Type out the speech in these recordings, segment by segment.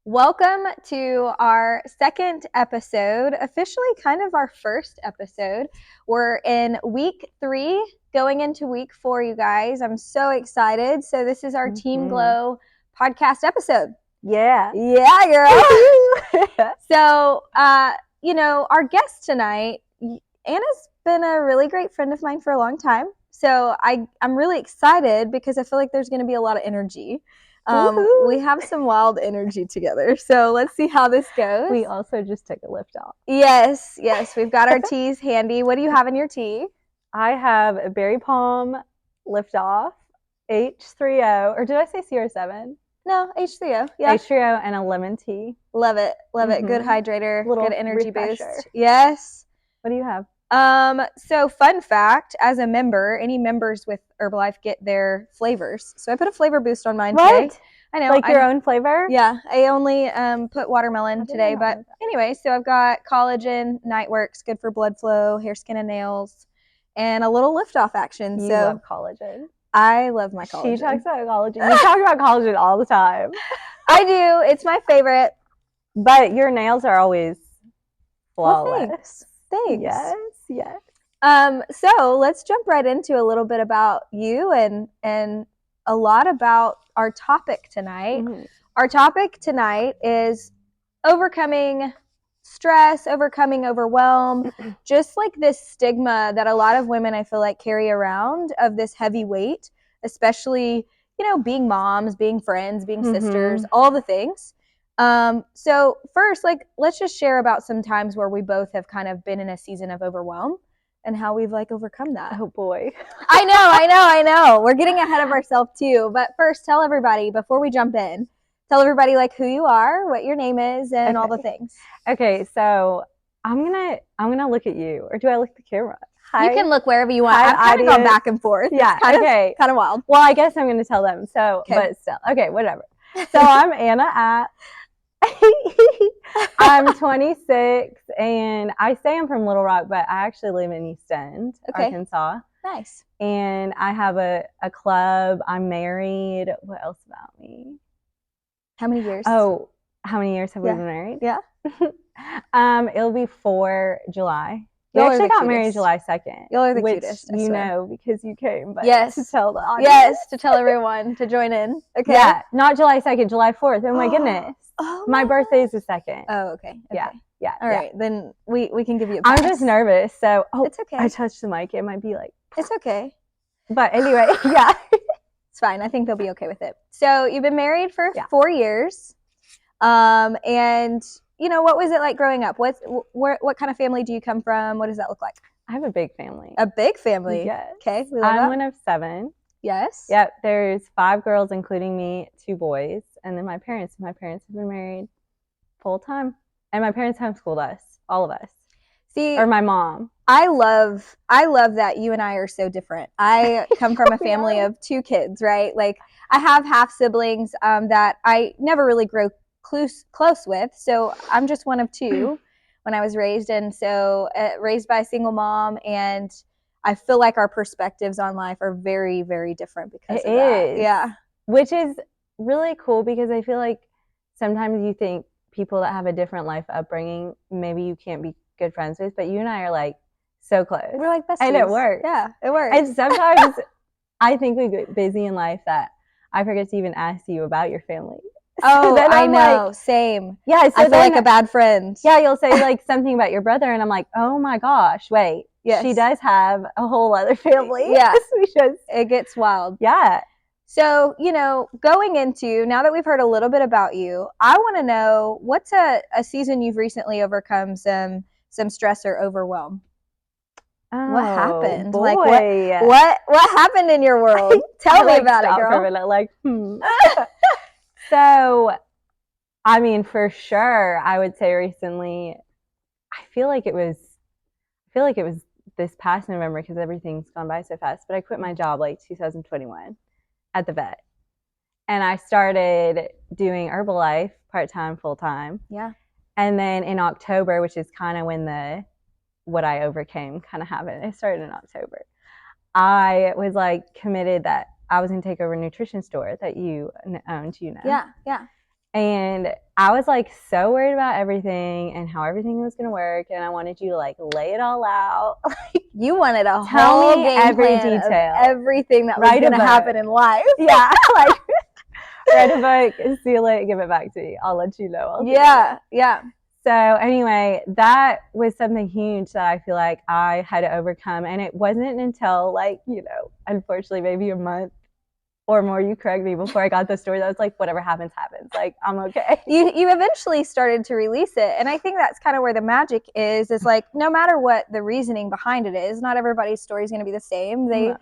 Welcome to our second episode, officially kind of our first episode. We're in week 3, going into week 4, you guys. I'm so excited. So this is our Team Glow podcast episode. Yeah. Yeah, girl. So, our guest tonight, Anna's been a really great friend of mine for a long time. So I'm really excited because I feel like there's going to be a lot of energy. We have some wild energy together. So let's see how this goes. We also just took a lift off. Yes. We've got our teas handy. What do you have in your tea? I have a berry palm lift off, H3O, or did I say CR7? No, H3O. Yeah. H3O and a lemon tea. Love it. Good hydrator, good energy refresher. Boost. Yes. What do you have? So fun fact, as a member, any members with Herbalife get their flavors. So I put a flavor boost on mine today. I know. Like your own flavor? Yeah. I only put watermelon today. But anyway, so I've got collagen, Nightworks, good for blood flow, hair, skin, and nails, and a little lift-off action. You love collagen. I love my collagen. She talks about collagen. You talk about collagen all the time. I do. It's my favorite. But your nails are always flawless. Well, thanks. Yes. So let's jump right into a little bit about you and a lot about our topic tonight. Mm-hmm. Our topic tonight is overcoming stress, overcoming overwhelm, just like this stigma that a lot of women I feel like carry around of this heavy weight, especially, being moms, being friends, being sisters, all the things. So first, let's just share about some times where we both have kind of been in a season of overwhelm and how we've overcome that. Oh boy. I know. We're getting ahead of ourselves too. But first, tell everybody before we jump in, who you are, what your name is, and all the things. Okay, so I'm gonna look at you, or do I look at the camera? Hi. You can look wherever you want. I've kind of gone back and forth. Yeah. Kind of wild. Well, I guess I'm gonna tell them. So, but still, okay, whatever. So I'm Anna at. I'm 26 and I say I'm from Little Rock, but I actually live in East End, Arkansas. Nice. And I have a club. I'm married. What else about me? How many years? Oh, how many years have we been married? Yeah. It'll be 4 July. We actually got married July 2nd. Y'all are the cutest. You know because you came. But yes. To tell the audience. Yes, to tell everyone to join in. Okay. Yeah, not July 2nd, July 4th. Oh my goodness. Oh, my birthday is the 2nd. Oh, okay. Yeah. All right, then we can give you a pass. I'm just nervous, so it's okay. I touched the mic. It might be like. It's okay. But anyway, yeah. It's fine. I think they'll be okay with it. So you've been married for 4 years, and what was it like growing up? What kind of family do you come from? What does that look like? I have a big family. A big family. Yes. Okay. I'm one of 7. Yes. Yep. There's 5 girls, including me, 2 boys, and then my parents. My parents have been married full time, and my parents homeschooled us, all of us. See, or my mom. I love that you and I are so different. I come from a family of 2 kids, right? I have half siblings that I never really grew close with, so I'm just one of 2 when I was raised, and so raised by a single mom, and I feel like our perspectives on life are very, very different because of that. Yeah. Which is really cool because I feel like sometimes you think people that have a different life upbringing, maybe you can't be good friends with, but you and I are so close. We're like besties. And it works. Yeah, it works. And sometimes I think we get busy in life that I forget to even ask you about your family. Oh, I know. Same. Yeah. So I feel like a bad friend. Yeah. You'll say something about your brother and I'm like, oh my gosh, wait. Yes. She does have a whole other family. Yeah. It gets wild. Yeah. So, going into, now that we've heard a little bit about you, I want to know what's a season you've recently overcome some stress or overwhelm. Oh, what happened? Boy. What happened in your world? Tell me about it, girl. For a minute, So, I mean, for sure, I would say recently, I feel like it was this past November because everything's gone by so fast, but I quit my job 2021 at the vet. And I started doing Herbalife part-time, full-time. Yeah. And then in October, which is kind of when what I overcame kind of happened. It started in October. I was committed that I was going to take over a nutrition store that you owned, Yeah. And I was like so worried about everything and how everything was going to work. And I wanted you to like lay it all out. You wanted a Tell whole me game every plan detail. of everything that was going to happen in life. Yeah. Like write a book, seal it, give it back to me. I'll let you know. Yeah. Yeah. So anyway, that was something huge that I feel like I had to overcome. And it wasn't until like, you know, unfortunately maybe a month or more, you correct me, before I got the story that was like, whatever happens, happens. Like, I'm okay. You eventually started to release it. And I think that's kind of where the magic is like, no matter what the reasoning behind it is, not everybody's story is going to be the same. They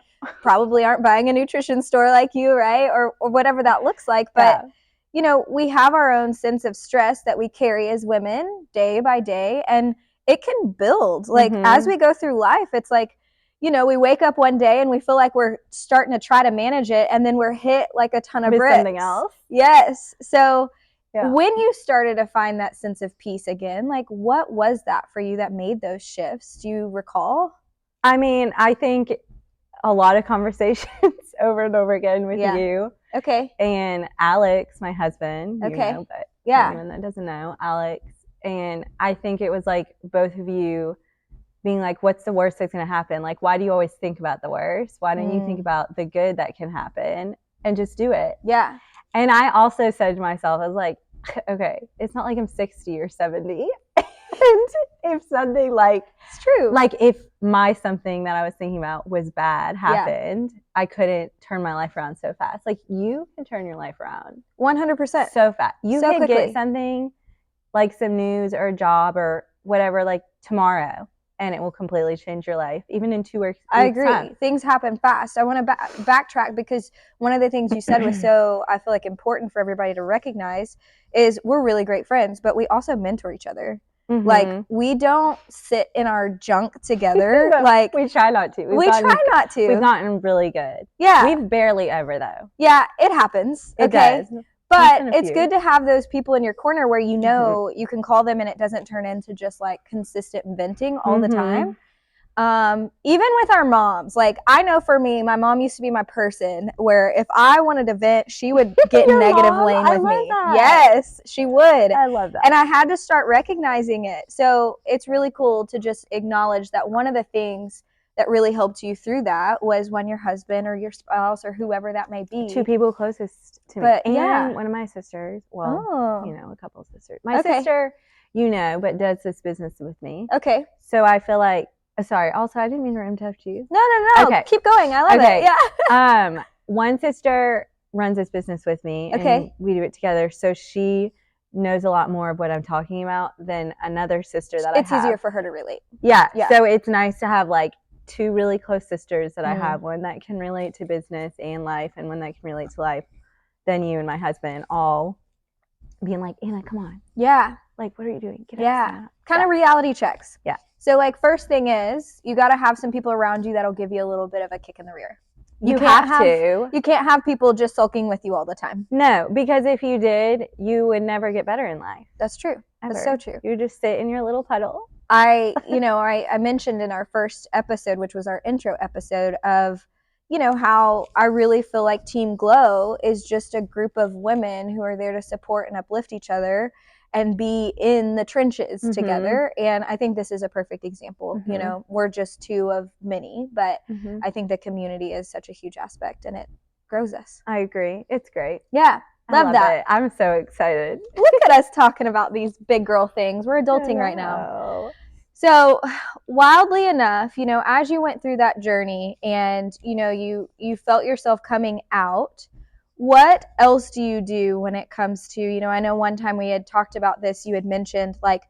probably aren't buying a nutrition store like you, right? Or whatever that looks like. But, you know, we have our own sense of stress that we carry as women day by day. And it can build. Like, as we go through life, it's like, you know, we wake up one day and we feel like we're starting to try to manage it, and then we're hit like a ton of bricks. Something else. Yes. So when you started to find that sense of peace again, like what was that for you that made those shifts? Do you recall? I mean, I think a lot of conversations over and over again with you. Okay. And Alex, my husband. You know, but anyone that doesn't know, Alex. And I think it was like both of you being like, what's the worst that's going to happen? Like, why do you always think about the worst? Why don't you think about the good that can happen and just do it? Yeah. And I also said to myself, I was like, okay, it's not like I'm 60 or 70. And if something like, it's true. Like if my something that I was thinking about was bad happened, I couldn't turn my life around so fast. Like you can turn your life around 100% so fast. You so can quickly. Get something like some news or a job or whatever, like tomorrow, and it will completely change your life, even in 2 weeks. I agree. Time. Things happen fast. I want to backtrack because one of the things you said was so, I feel like, important for everybody to recognize is we're really great friends, but we also mentor each other. Like, we don't sit in our junk together. No, like we try not to. We try not to. We've gotten really good. Yeah. We've barely ever, though. Yeah, it happens. It does. But it's good to have those people in your corner where you know you can call them and it doesn't turn into just like consistent venting all the time. Even with our moms, like I know for me, my mom used to be my person where if I wanted to vent, she would get in negative lane with me. That. Yes, she would. I love that. And I had to start recognizing it. So it's really cool to just acknowledge that one of the things that really helped you through that was when your husband or your spouse or whoever that may be. 2 people closest to me. And one of my sisters, well, you know, a couple of sisters. My sister, you know, but does this business with me. Okay. So I feel like, sorry, also I didn't mean to interrupt you. No. Okay. Keep going. I love it. Yeah. One sister runs this business with me. And we do it together. So she knows a lot more of what I'm talking about than another sister that I have. It's easier for her to relate. Yeah. So it's nice to have like 2 really close sisters that I have, one that can relate to business and life and one that can relate to life, then you and my husband all being like, Anna, come on. Yeah. Like, what are you doing? Get up. Kind of reality checks. Yeah. So like first thing is you got to have some people around you that'll give you a little bit of a kick in the rear. You have to. You can't have people just sulking with you all the time. No, because if you did, you would never get better in life. That's true. Ever. That's so true. You just sit in your little puddle. I mentioned in our first episode, which was our intro episode, of, you know, how I really feel like Team Glow is just a group of women who are there to support and uplift each other and be in the trenches together. And I think this is a perfect example. You know, we're just 2 of many, but I think the community is such a huge aspect and it grows us. I agree. It's great. Yeah. Love that. It. I'm so excited. Look at us talking about these big girl things. We're adulting right now. So wildly enough, you know, as you went through that journey and, you know, you felt yourself coming out, what else do you do when it comes to, you know, I know one time we had talked about this, you had mentioned like,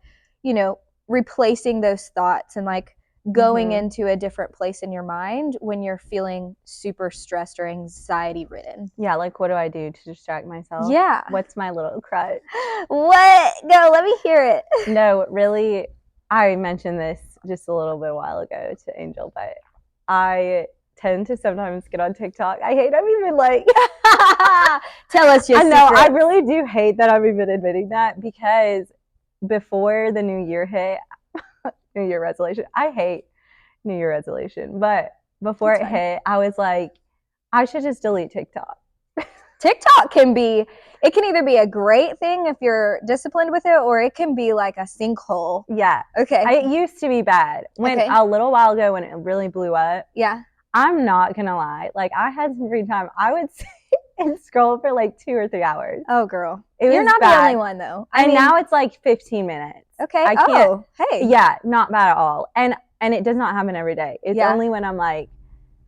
you know, replacing those thoughts and like going into a different place in your mind when you're feeling super stressed or anxiety ridden. Yeah, like what do I do to distract myself? Yeah. What's my little crutch? What? Go, let me hear it. No, really, I mentioned this just a little bit a while ago to Angel, but I tend to sometimes get on TikTok. I hate I'm even like tell us your secret. I really do hate that I'm even admitting that because before the new year hit, New Year resolution. I hate New Year resolution, but before it hit, I was like, I should just delete TikTok. TikTok can either be a great thing if you're disciplined with it, or it can be like a sinkhole. Yeah. Okay. It used to be bad. A little while ago when it really blew up. Yeah. I'm not going to lie. Like, I had some free time. I would sit and scroll for like 2 or 3 hours. Oh, girl. You're not bad. the only one, though. Now it's like 15 minutes. Okay. I can't. Hey. Yeah, not bad at all. And it does not happen every day. It's only when I'm like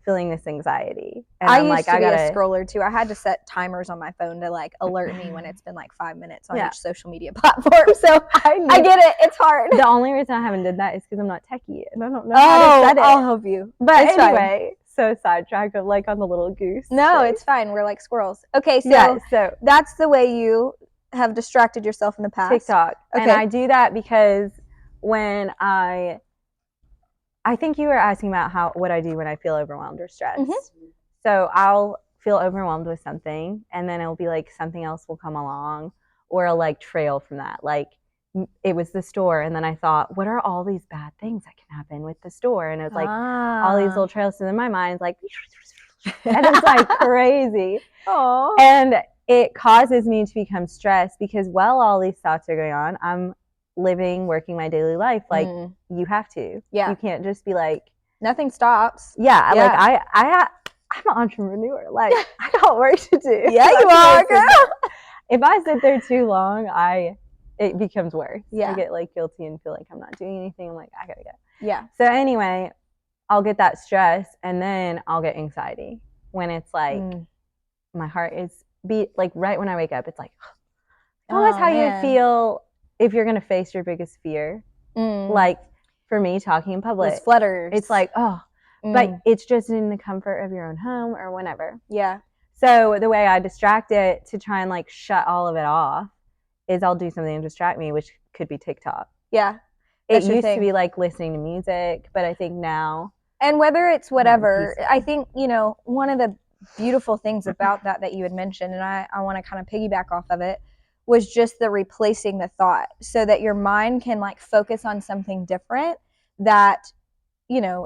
feeling this anxiety. And I used to be a scroller too. I had to set timers on my phone to like alert me when it's been like 5 minutes on each social media platform. So I get it. It's hard. The only reason I haven't did that is because I'm not techie and I don't know how to set it. I'll help you. But anyway, so sidetracked of like on the little goose. No, it's fine. We're like squirrels. Okay, so that's the way you have distracted yourself in the past. TikTok. Okay. And I do that because when I think you were asking about what I do when I feel overwhelmed or stressed. Mm-hmm. So I'll feel overwhelmed with something, and then it'll be like something else will come along, or I'll like trail from that. Like it was the store, and then I thought, what are all these bad things that can happen with the store? And it was like all these little trails. So then my mind's like, and it's like crazy. Aww. And it causes me to become stressed because while all these thoughts are going on, I'm living, working my daily life. Like you have to. Yeah. You can't just be like, nothing stops. Yeah. Like I'm an entrepreneur. Like I got work to do. Yeah, you are, girl. If I sit there too long, it becomes worse. Yeah. I get like guilty and feel like I'm not doing anything. I'm like, I gotta go. Yeah. So anyway, I'll get that stress and then I'll get anxiety when it's like my heart is beat like right when I wake up. It's like almost how you feel if you're gonna face your biggest fear. Like for me, talking in public, it flutters. It's like but it's just in the comfort of your own home or whatever. Yeah. So the way I distract it to try and like shut all of it off is I'll do something to distract me, which could be TikTok. Yeah. It used to be like listening to music, but I think now. And whether it's whatever, I think, one of the beautiful things about that you had mentioned, and I want to kind of piggyback off of it, was just the replacing the thought so that your mind can like focus on something different that,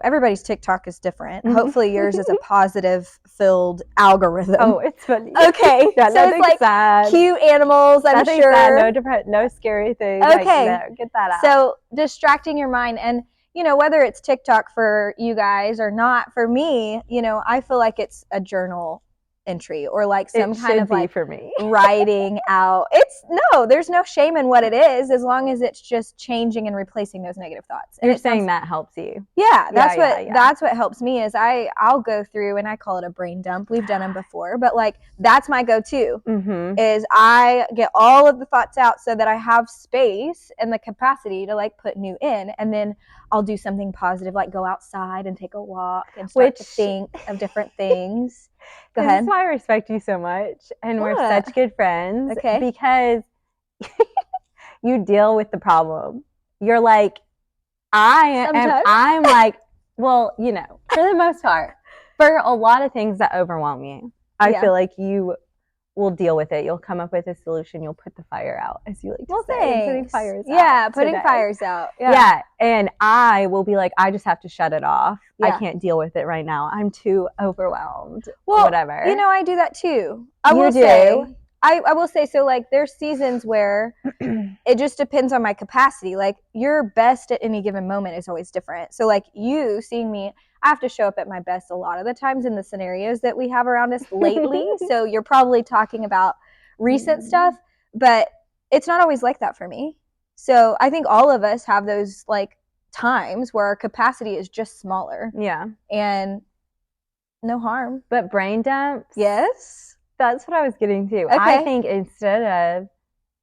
everybody's TikTok is different. Hopefully yours is a positive filled algorithm. Oh, it's funny. Okay. Yeah, so it's like sad. Cute animals, nothing sure. Sad, no scary things. Okay. Like, no, get that out. So distracting your mind, and whether it's TikTok for you guys or not, for me, I feel like it's a journal entry or like some kind of like for me writing out. There's no shame in what it is as long as it's just changing and replacing those negative thoughts. And you're saying that helps you. Yeah, that's what helps me is I'll go through, and I call it a brain dump. We've done them before, but like that's my go-to is I get all of the thoughts out so that I have space and the capacity to like put new in, and then I'll do something positive like go outside and take a walk and start to think of different things. Go ahead. This is why I respect you so much, and we're such good friends. Okay. Because you deal with the problem. You're like, I'm like, well, for the most part, for a lot of things that overwhelm you, I feel like you will deal with it. You'll come up with a solution. You'll put the fire out, as you like to say. Putting fires out. Yeah, putting fires out. Yeah, and I will be like, I just have to shut it off. I can't deal with it right now. I'm too overwhelmed. Well, whatever. I do that too. I will say, so like there's seasons where it just depends on my capacity. Like your best at any given moment is always different. So like you seeing me, I have to show up at my best a lot of the times in the scenarios that we have around us lately. So you're probably talking about recent stuff, but it's not always like that for me. So I think all of us have those like times where our capacity is just smaller. Yeah. And no harm. But brain dumps? Yes. That's what I was getting to. Okay. I think instead of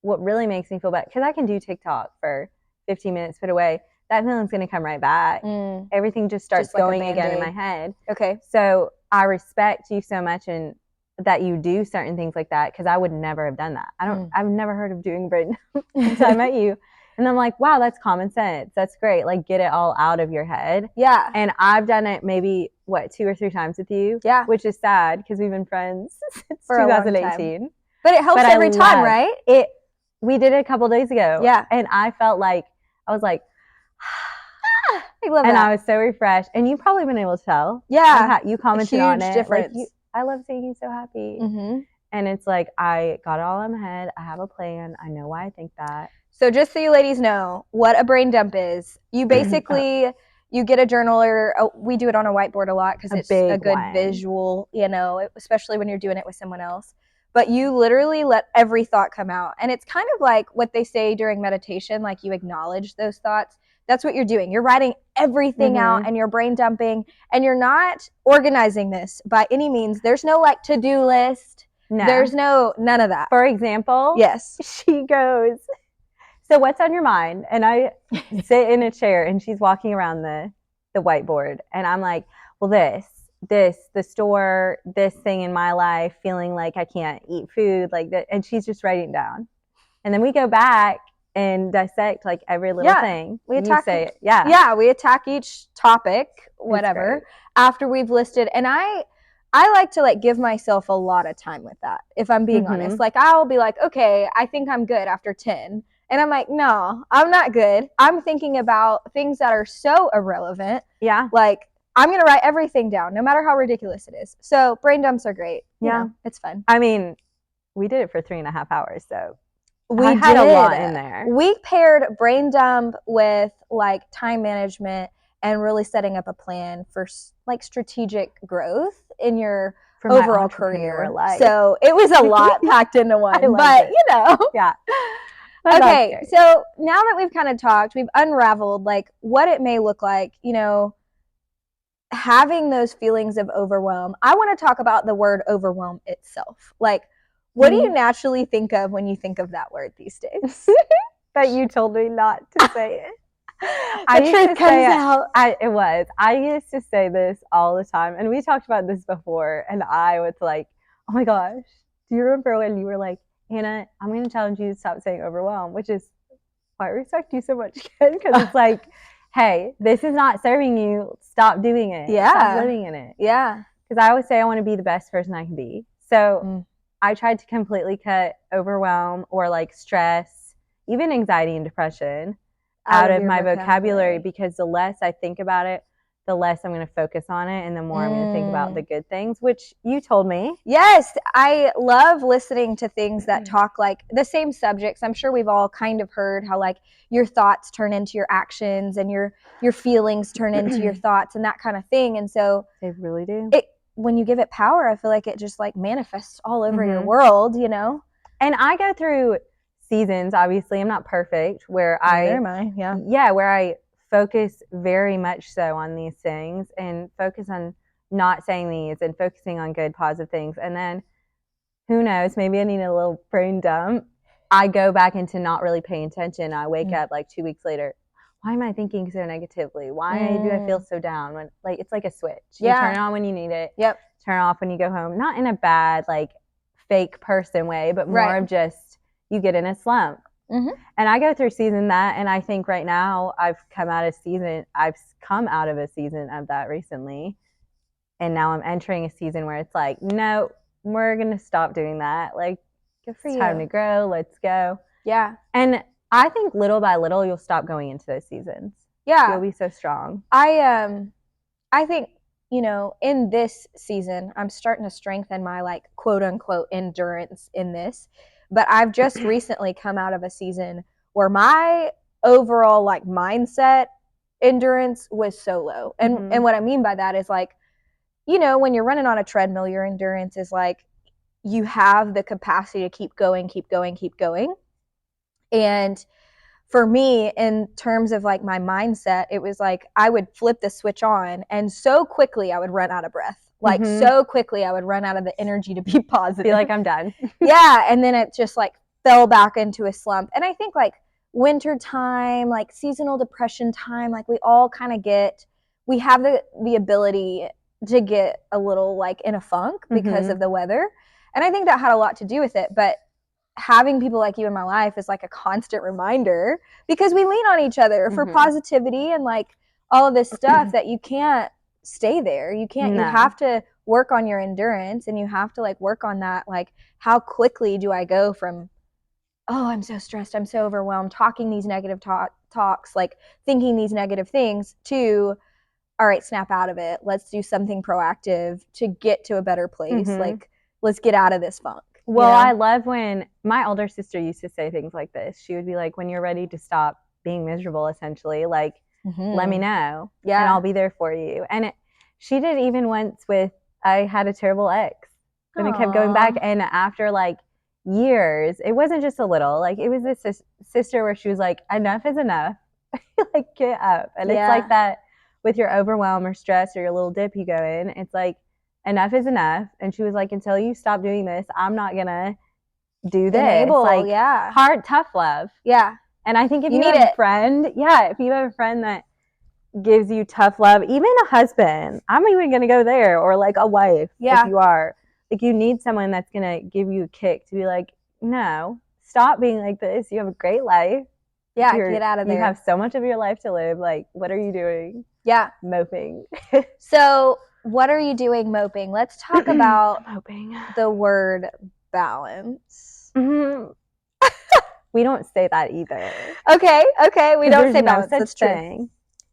what really makes me feel bad, because I can do TikTok for 15 minutes, put away, that feeling's going to come right back. Everything just starts going again in my head. Okay. So I respect you so much and that you do certain things like that, because I would never have done that. I've never heard of doing brain dump until I met you. And I'm like, wow, that's common sense. That's great. Like, get it all out of your head. Yeah. And I've done it maybe, 2 or 3 times with you? Yeah. Which is sad because we've been friends since 2018. But it helps every time, right? We did it a couple days ago. Yeah. And I felt like, I was like, I love and that. I was so refreshed. And you've probably been able to tell. Yeah. You commented on it. Huge difference. Like, I love seeing you so happy. Mm-hmm. And it's like, I got it all in my head. I have a plan. I know why I think that. So just so you ladies know what a brain dump is, you basically, you get a journal, or we do it on a whiteboard a lot because it's a good visual, you know, especially when you're doing it with someone else. But you literally let every thought come out. And it's kind of like what they say during meditation, like you acknowledge those thoughts. That's what you're doing. You're writing everything out and you're brain dumping, and you're not organizing this by any means. There's no like to-do list. No. There's none of that. For example, yes, she goes, so what's on your mind? And I sit in a chair and she's walking around the whiteboard. And I'm like, well, the store, this thing in my life, feeling like I can't eat food, like that. And she's just writing down. And then we go back and dissect like every little thing. We attack it. Yeah, we attack each topic, whatever, after we've listed. And I like to like give myself a lot of time with that, if I'm being honest. Like I'll be like, okay, I think I'm good after 10. And I'm like, no, I'm not good. I'm thinking about things that are so irrelevant. Yeah. Like I'm going to write everything down, no matter how ridiculous it is. So brain dumps are great. You know, it's fun. I mean, we did it for 3.5 hours. So we had a lot in there. We paired brain dump with like time management and really setting up a plan for like strategic growth in your overall career life. So it was a lot packed into one, but you know. Yeah. Okay, so now that we've kind of talked, we've unraveled like what it may look like, you know, having those feelings of overwhelm. I want to talk about the word overwhelm itself. Like, what do you naturally think of when you think of that word these days? That you told me not to say it. The truth comes out. I used to say this all the time, and we talked about this before, and I was like, oh my gosh, do you remember when you were like, Hannah, I'm going to challenge you to stop saying overwhelm, which is why I respect you so much, because it's like, hey, this is not serving you. Stop doing it. Yeah. Stop living in it. Yeah. Because I always say I want to be the best person I can be. So I tried to completely cut overwhelm or like stress, even anxiety and depression out of my vocabulary, because the less I think about it, the less I'm going to focus on it, and the more I'm going to think about the good things, which you told me. Yes, I love listening to things that talk like the same subjects. I'm sure we've all kind of heard how like your thoughts turn into your actions and your feelings turn into your thoughts and that kind of thing. And so they really do. When you give it power, I feel like it just like manifests all over your world, you know? And I go through seasons, obviously. I'm not perfect, where where I focus very much so on these things and focus on not saying these and focusing on good, positive things. And then who knows, maybe I need a little brain dump. I go back into not really paying attention. I wake up like 2 weeks later. Why am I thinking so negatively? Why do I feel so down? When like it's like a switch. You turn it on when you need it. Yep. Turn it off when you go home. Not in a bad, like fake person way, but more of just you get in a slump. And I go through season that, and I think right now I've come out of a season of that recently, and now I'm entering a season where it's like, no, we're gonna stop doing that. Like, good for it's you. time to grow. Let's go. Yeah. And I think little by little you'll stop going into those seasons. Yeah. You'll be so strong. I think, you know, in this season, I'm starting to strengthen my like quote unquote endurance in this. But I've just recently come out of a season where my overall like mindset endurance was so low. And what I mean by that is like, you know, when you're running on a treadmill, your endurance is like you have the capacity to keep going. And for me, in terms of like my mindset, it was like I would flip the switch on and so quickly I would run out of breath. Like so quickly I would run out of the energy to be positive. Be like, I'm done. Yeah. And then it just like fell back into a slump. And I think like winter time, like seasonal depression time, like we all kind of we have the ability to get a little like in a funk because of the weather. And I think that had a lot to do with it. But having people like you in my life is like a constant reminder, because we lean on each other for positivity and like all of this stuff that you can't stay there. You can't, you have to work on your endurance, and you have to like work on that. Like, how quickly do I go from, oh, I'm so stressed, I'm so overwhelmed, talking these negative talks, like thinking these negative things, to, all right, snap out of it. Let's do something proactive to get to a better place. Like, let's get out of this funk. Well, you know? I love when my older sister used to say things like this. She would be like, when you're ready to stop being miserable, essentially, like, let me know and I'll be there for you. And she did even once with, I had a terrible ex and it kept going back. And after like years, it wasn't just a little, like it was this sister where she was like, enough is enough. Like, get up. And it's like that with your overwhelm or stress or your little dip you go in. It's like, enough is enough. And she was like, until you stop doing this, I'm not gonna do this. Enable, like hard, tough love. Yeah. And I think if you have a friend, if you have a friend that gives you tough love, even a husband, I'm even gonna go there, or like a wife, if you are. Like, you need someone that's gonna give you a kick to be like, no, stop being like this. You have a great life. Yeah, get out of there. You have so much of your life to live. Like, what are you doing? Yeah. Moping. So what are you doing moping? Let's talk about the word balance. We don't say that either. Okay. We don't say balance. That's true.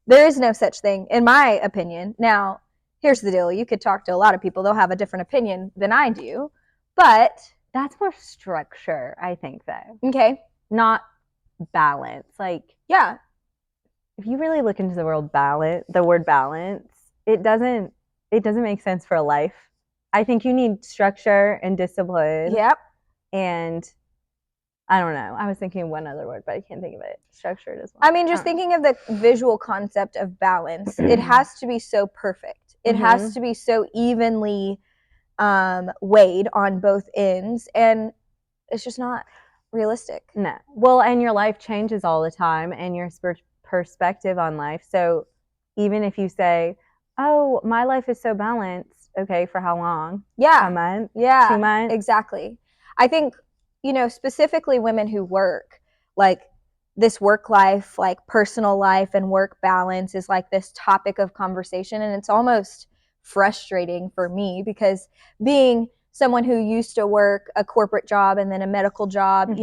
There is no such thing, in my opinion. Now, here's the deal. You could talk to a lot of people. They'll have a different opinion than I do. But that's more structure, I think, though. Okay. Not balance. Like, yeah. If you really look into the word balance, it doesn't make sense for a life. I think you need structure and discipline. Yep. And I don't know. I was thinking of one other word, but I can't think of it. Structured as well. I mean, just thinking of the visual concept of balance, it has to be so perfect. It has to be so evenly weighed on both ends, and it's just not realistic. No. Well, and your life changes all the time, and your perspective on life. So even if you say, oh, my life is so balanced, okay, for how long? Yeah. A month? Yeah. 2 months? Exactly. I think, specifically women who work, like this work life, like personal life and work balance is like this topic of conversation. And it's almost frustrating for me because being someone who used to work a corporate job and then a medical job,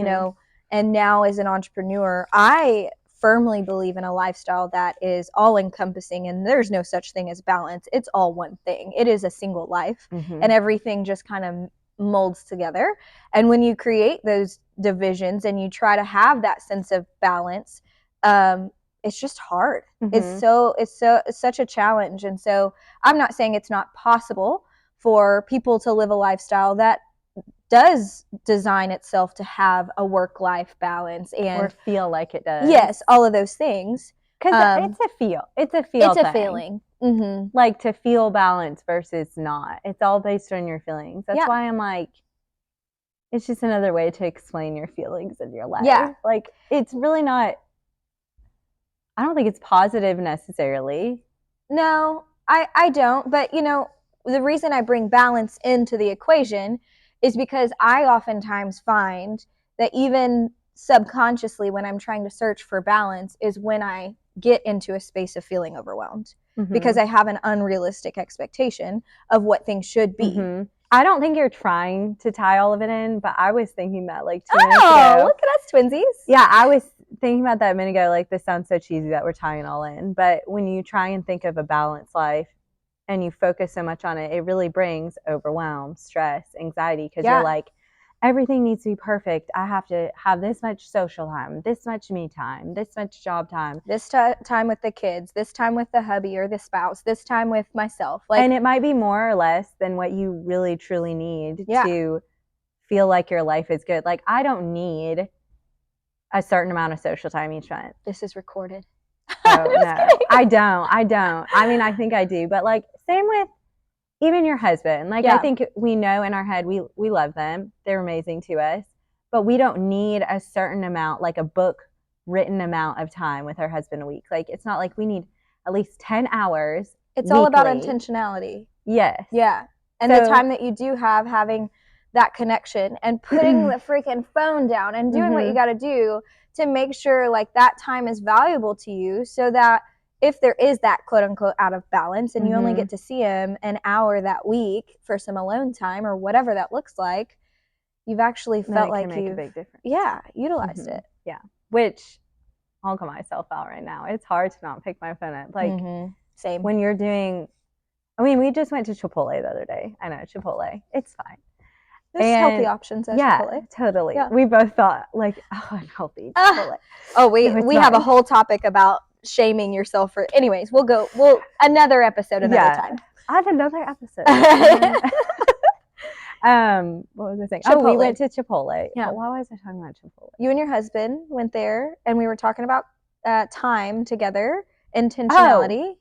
and now is an entrepreneur, I firmly believe in a lifestyle that is all encompassing, and there's no such thing as balance. It's all one thing. It is a single life, and everything just kind of molds together. And when you create those divisions and you try to have that sense of balance, it's just hard. It's such a challenge. And so I'm not saying it's not possible for people to live a lifestyle that does design itself to have a work-life balance and or feel like it does. Yes, all of those things. Because it's a feel. It's a feeling. Like, to feel balance versus not. It's all based on your feelings. That's why I'm like, it's just another way to explain your feelings in your life. Yeah. Like, it's really not, I don't think it's positive necessarily. No, I don't. But, the reason I bring balance into the equation is because I oftentimes find that even subconsciously when I'm trying to search for balance is when I get into a space of feeling overwhelmed because I have an unrealistic expectation of what things should be. I don't think you're trying to tie all of it in, but I was thinking that like 2 minutes ago. Oh, look at us twinsies. Yeah, I was thinking about that a minute ago. Like, this sounds so cheesy that we're tying it all in. But when you try and think of a balanced life and you focus so much on it, it really brings overwhelm, stress, anxiety, because you're like, everything needs to be perfect. I have to have this much social time, this much me time, this much job time, this time with the kids, this time with the hubby or the spouse, this time with myself. And it might be more or less than what you really truly need to feel like your life is good. Like, I don't need a certain amount of social time each month. This is recorded. Oh, no, I don't. I mean, I think I do, but like, same with even your husband. Like, I think we know in our head we love them. They're amazing to us. But we don't need a certain amount, like a book written amount of time with our husband a week. Like, it's not like we need at least 10 hours. It's all about intentionality. Yes. Yeah. And the time that you do have, having that connection and putting the freaking phone down and doing what you got to do to make sure like that time is valuable to you, so that if there is that quote unquote out of balance and you only get to see him an hour that week for some alone time or whatever that looks like, you've actually felt like you've a big difference. Utilized it. Yeah. Which I'll call myself out right now. It's hard to not pick my phone up. Like, same. When you're doing, I mean, we just went to Chipotle the other day. I know, Chipotle. It's fine. There's healthy options at Chipotle. Totally. Yeah. We both thought like, oh, unhealthy Chipotle. We have a whole topic about shaming yourself for. Anyways, we'll another episode another time. I have another episode. What was I saying? Chipotle. Oh, we went to Chipotle. Yeah. But why was I talking about Chipotle? You and your husband went there, and we were talking about time together, intentionality. Oh,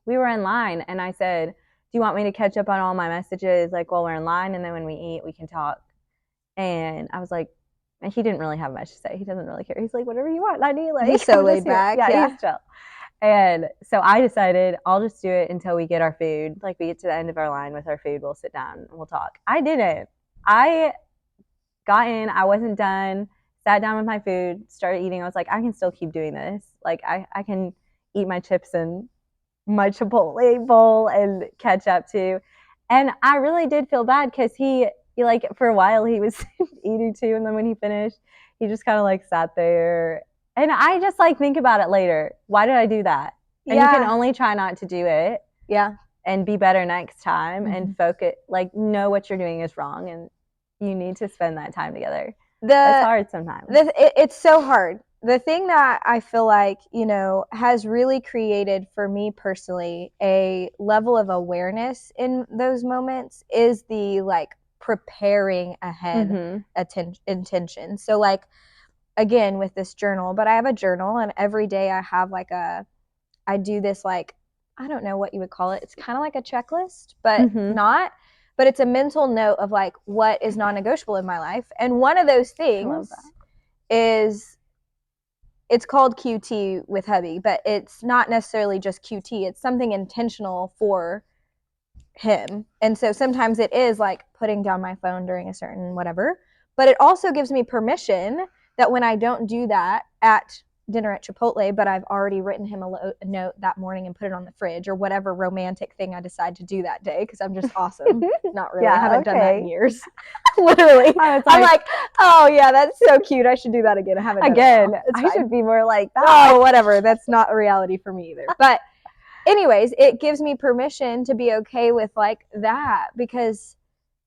we were in line, and I said, do you want me to catch up on all my messages like while we're in line, and then when we eat, we can talk? And I was like, and he didn't really have much to say. He doesn't really care. He's like, whatever you want, Nani. Like, he's so laid back. Yeah, he's chill. And so I decided I'll just do it until we get our food. Like, we get to the end of our line with our food, we'll sit down and we'll talk. I didn't. I got in, I wasn't done, sat down with my food, started eating. I was like, I can still keep doing this. Like, I can eat my chips and my Chipotle bowl and catch up too. And I really did feel bad because he like, for a while he was eating too. And then when he finished, he just kind of like sat there. And I just like think about it later. Why did I do that? And you can only try not to do it. Yeah. And be better next time and focus, like, know what you're doing is wrong and you need to spend that time together. It's hard sometimes. It's so hard. The thing that I feel like, has really created for me personally a level of awareness in those moments is the like preparing ahead intention. So like, again, with this journal, but I have a journal and every day I have like I do this like, I don't know what you would call it. It's kind of like a checklist, but not. But it's a mental note of like what is non-negotiable in my life. And one of those things is, it's called QT with hubby, but it's not necessarily just QT. It's something intentional for him. And so sometimes it is like putting down my phone during a certain whatever. But it also gives me permission that when I don't do that at dinner at Chipotle, but I've already written him a note that morning and put it on the fridge or whatever romantic thing I decide to do that day because I'm just awesome. Not really. I haven't done that in years. Literally. I'm like, oh yeah, that's so cute. I should do that again. I haven't done it. I should be more like that. Oh, whatever. That's not a reality for me either. But anyways, it gives me permission to be okay with like that because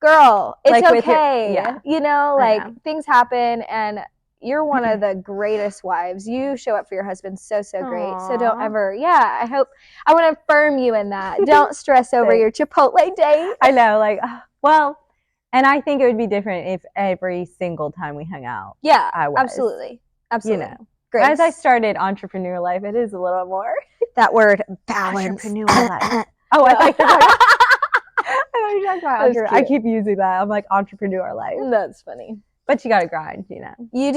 girl, it's like okay. Like things happen and you're one of the greatest wives. You show up for your husband so great. Aww. So don't ever, I want to affirm you in that. Don't stress over your Chipotle date. I know, like, well, and I think it would be different if every single time we hung out. Yeah, absolutely. Grace. As I started entrepreneur life, it is a little more. That word, balance. Entrepreneur life. Oh, I like that. I keep using that. I'm like, entrepreneur life. That's funny. But you got to grind, You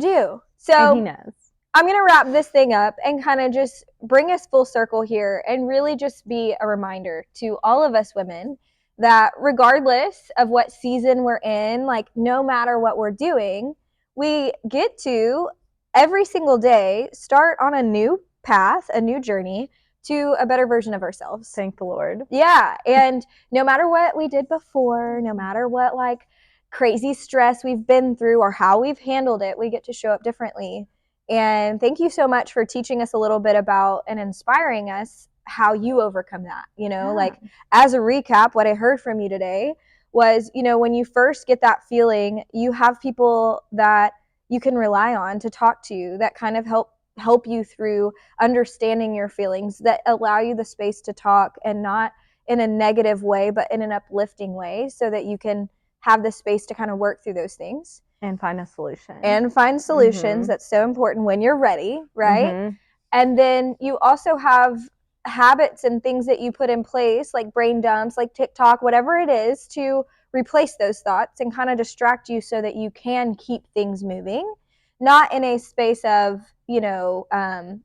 do. So and he knows. I'm going to wrap this thing up and kind of just bring us full circle here and really just be a reminder to all of us women that regardless of what season we're in, like no matter what we're doing, we get to every single day start on a new path, a new journey to a better version of ourselves. Thank the Lord. Yeah. And no matter what we did before, no matter what like crazy stress we've been through or how we've handled it, we get to show up differently. And thank you so much for teaching us a little bit about and inspiring us how you overcome that. Like as a recap, what I heard from you today was, when you first get that feeling, you have people that you can rely on to talk to that kind of help you through understanding your feelings, that allow you the space to talk and not in a negative way, but in an uplifting way so that you can have the space to kind of work through those things. And find a solution. And find solutions. That's so important when you're ready, right? And then you also have habits and things that you put in place, like brain dumps, like TikTok, whatever it is, to replace those thoughts and kind of distract you so that you can keep things moving, not in a space of,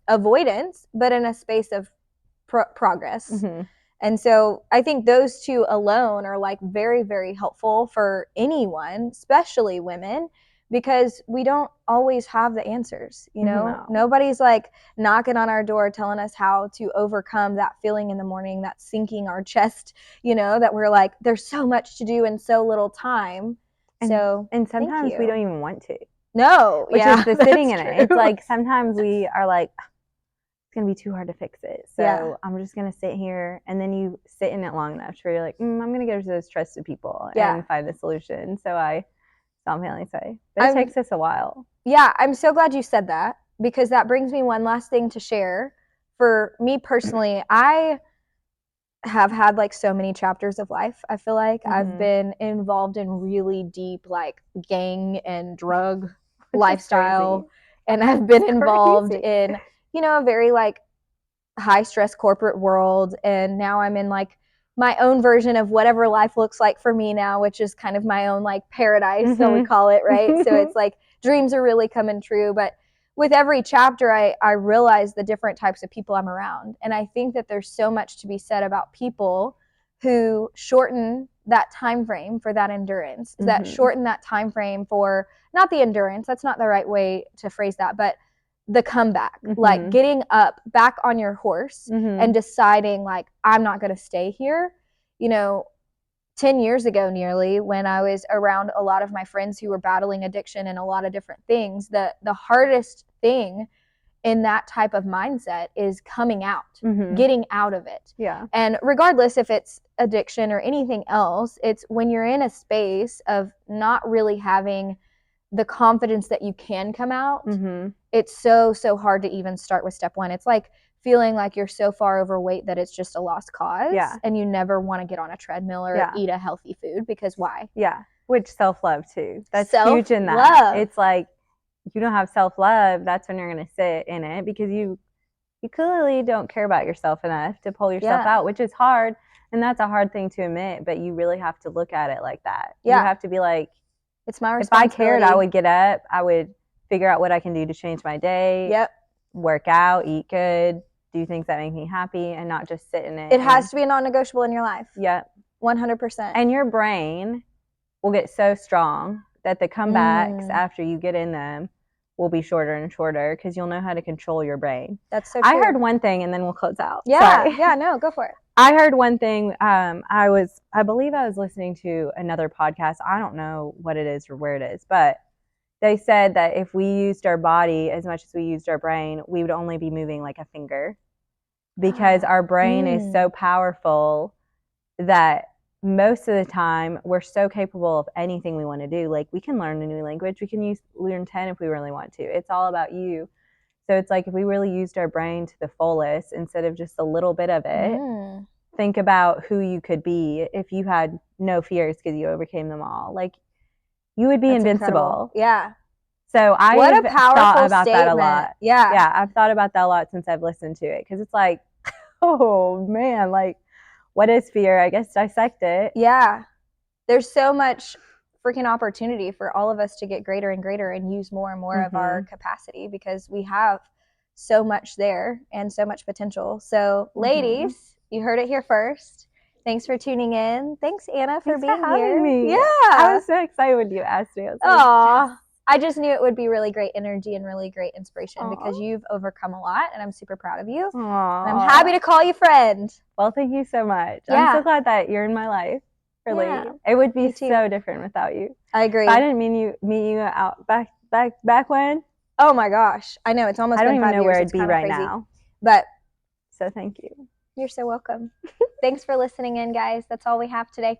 avoidance, but in a space of progress. And so I think those two alone are like very, very helpful for anyone, especially women, because we don't always have the answers. No. Nobody's like knocking on our door telling us how to overcome that feeling in the morning that's sinking our chest, that we're like, there's so much to do in so little time. And sometimes we don't even want to. No. Which is the sitting in it. It's like sometimes we are like, going to be too hard to fix it. So I'm just going to sit here. And then you sit in it long enough to where you're like, I'm going to go to those trusted people and find the solution. So I stop feeling say. But it takes us a while. Yeah, I'm so glad you said that, because that brings me one last thing to share. For me personally, I have had like so many chapters of life. I feel like I've been involved in really deep like gang and drug lifestyle, and I've been involved in, you know, a very like high stress corporate world, and now I'm in like my own version of whatever life looks like for me now, which is kind of my own like paradise, so we call it, right? So it's like dreams are really coming true. But with every chapter, I realize the different types of people I'm around. And I think that there's so much to be said about people who shorten that time frame for that endurance, that shorten that time frame for, not the endurance, that's not the right way to phrase that, but the comeback, like getting up back on your horse and deciding like, I'm not going to stay here. You know, 10 years ago nearly, when I was around a lot of my friends who were battling addiction and a lot of different things, the hardest thing in that type of mindset is coming out, getting out of it. Yeah. And regardless if it's addiction or anything else, it's when you're in a space of not really having the confidence that you can come out, it's so hard to even start with step one. It's like feeling like you're so far overweight that it's just a lost cause, and you never want to get on a treadmill or eat a healthy food, because why? Yeah, which self-love too. That's huge in that. It's like, if you don't have self-love, that's when you're going to sit in it, because you clearly don't care about yourself enough to pull yourself out, which is hard, and that's a hard thing to admit, but you really have to look at it like that. You have to be like, it's my responsibility. If I cared, I would get up, I would figure out what I can do to change my day, work out, eat good, do things that make me happy, and not just sit in it. It has to be a non-negotiable in your life. 100%. And your brain will get so strong that the comebacks after you get in them will be shorter and shorter, because you'll know how to control your brain. That's so true. I heard one thing, and then we'll close out. No, go for it. I heard one thing. I believe I was listening to another podcast. I don't know what it is or where it is, but they said that if we used our body as much as we used our brain, we would only be moving like a finger, because our brain is so powerful that most of the time we're so capable of anything we want to do. Like, we can learn a new language. We can learn 10 if we really want to. It's all about you. So it's like, if we really used our brain to the fullest instead of just a little bit of it, think about who you could be if you had no fears because you overcame them all. Like, you would be invincible. Incredible. Yeah. So I've thought about that a lot. Yeah. I've thought about that a lot since I've listened to it, because it's like, oh man, like, what is fear? I guess dissect it. Yeah. There's so much freaking opportunity for all of us to get greater and greater and use more and more of our capacity, because we have so much there and so much potential. So ladies, you heard it here first. Thanks for tuning in. Thanks, Anna, for being here. Me. Yeah. I was so excited when you asked me. I just knew it would be really great energy and really great inspiration, because you've overcome a lot, and I'm super proud of you. And I'm happy to call you friend. Well, thank you so much. I'm so glad that you're in my life. Really, it would be so different without you. I agree. If I didn't meet you out back when. Oh my gosh, I know, it's almost been 5 years. I don't even know where I'd it's be right now. But so thank you. You're so welcome. Thanks for listening in, guys. That's all we have today.